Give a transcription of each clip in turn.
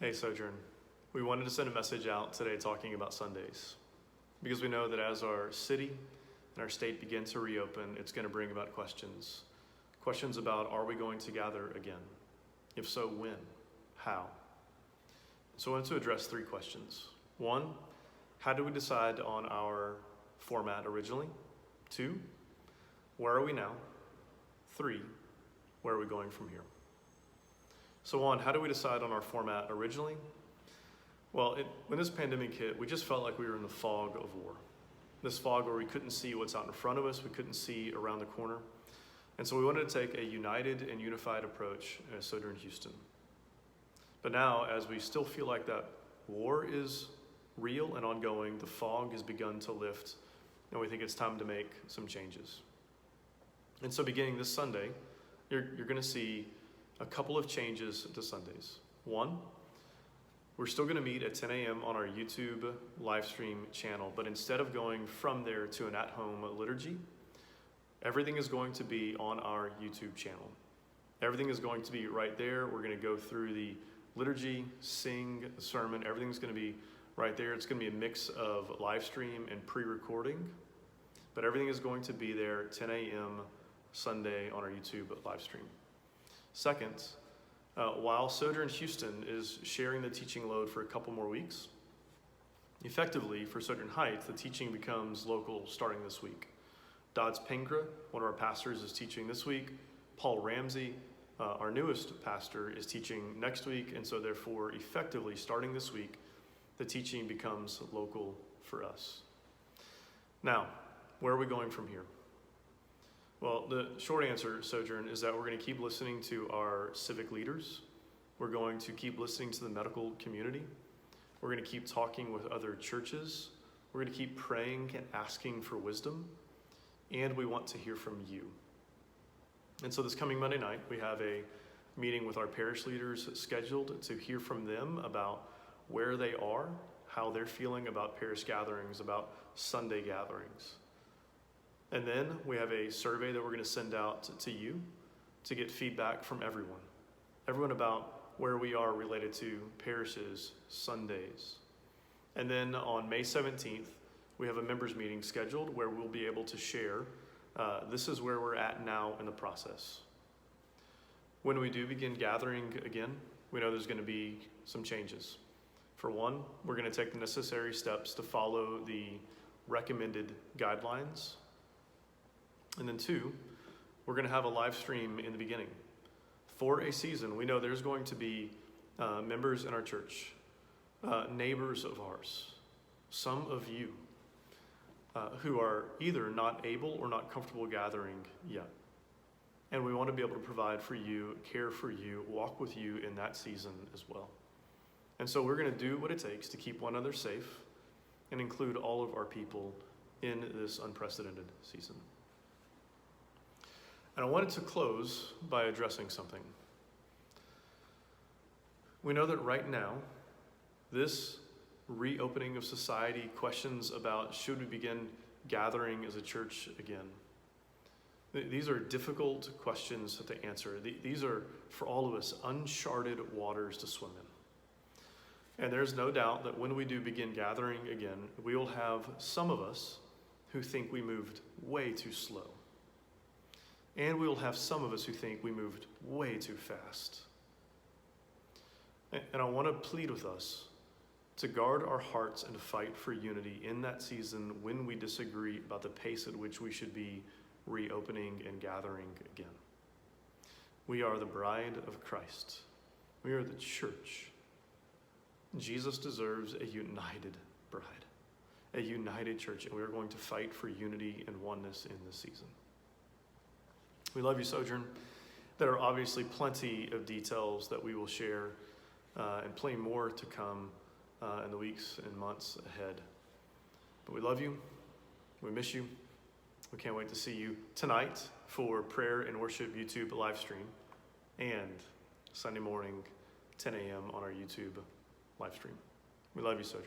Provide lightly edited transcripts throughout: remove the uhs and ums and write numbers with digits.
Hey, Sojourn. We wanted to send a message out today talking about Sundays because we know that as our city and our state begin to reopen, it's going to bring about questions. Questions about, are we going to gather again? If so, when? How? So I wanted to address three questions. One, how do we decide on our format originally? Two, where are we now? Three, where are we going from here? So one, how do we decide on our format originally? Well, when this pandemic hit, we just felt like we were in the fog of war. This fog where we couldn't see what's out in front of us, we couldn't see around the corner. And so we wanted to take a united and unified approach at Sojourn Houston. But now, as we still feel like that war is real and ongoing, the fog has begun to lift, and we think it's time to make some changes. And so beginning this Sunday, you're going to see a couple of changes to Sundays. One, we're still going to meet at 10 a.m. on our YouTube live stream channel, but instead of going from there to an at-home liturgy, everything is going to be on our YouTube channel. Everything is going to be right there. We're going to go through the liturgy, sing the sermon. Everything's going to be right there. It's going to be a mix of live stream and pre-recording, but everything is going to be there 10 a.m. Sunday on our YouTube live stream. Second, while Sojourn Houston is sharing the teaching load for a couple more weeks, effectively for Sojourn Heights, the teaching becomes local starting this week. Dodds Pingra, one of our pastors, is teaching this week. Paul Ramsey, our newest pastor, is teaching next week, and so therefore, effectively starting this week, the teaching becomes local for us. Now, where are we going from here? Well, the short answer, Sojourn, is that we're going to keep listening to our civic leaders. We're going to keep listening to the medical community. We're going to keep talking with other churches. We're going to keep praying and asking for wisdom. And we want to hear from you. And so this coming Monday night, we have a meeting with our parish leaders scheduled to hear from them about where they are, how they're feeling about parish gatherings, about Sunday gatherings. And then we have a survey that we're going to send out to you to get feedback from everyone about where we are related to parishes, Sundays. And then on May 17th, we have a members meeting scheduled where we'll be able to share, this is where we're at now in the process. When we do begin gathering again, we know there's going to be some changes. For one, we're going to take the necessary steps to follow the recommended guidelines. And then two, we're going to have a live stream in the beginning. For a season, we know there's going to be members in our church, neighbors of ours, some of you who are either not able or not comfortable gathering yet. And we want to be able to provide for you, care for you, walk with you in that season as well. And so we're going to do what it takes to keep one another safe and include all of our people in this unprecedented season. And I wanted to close by addressing something. We know that right now, this reopening of society, questions about should we begin gathering as a church again, these are difficult questions to answer. These are, for all of us, uncharted waters to swim in. And there's no doubt that when we do begin gathering again, we will have some of us who think we moved way too slow. And we will have some of us who think we moved way too fast. And I want to plead with us to guard our hearts and to fight for unity in that season when we disagree about the pace at which we should be reopening and gathering again. We are the bride of Christ. We are the church. Jesus deserves a united bride, a united church, and we are going to fight for unity and oneness in this season. We love you, Sojourn. There are obviously plenty of details that we will share and plenty more to come in the weeks and months ahead. But we love you. We miss you. We can't wait to see you tonight for prayer and worship YouTube live stream and Sunday morning, 10 a.m. on our YouTube live stream. We love you, Sojourn.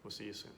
We'll see you soon.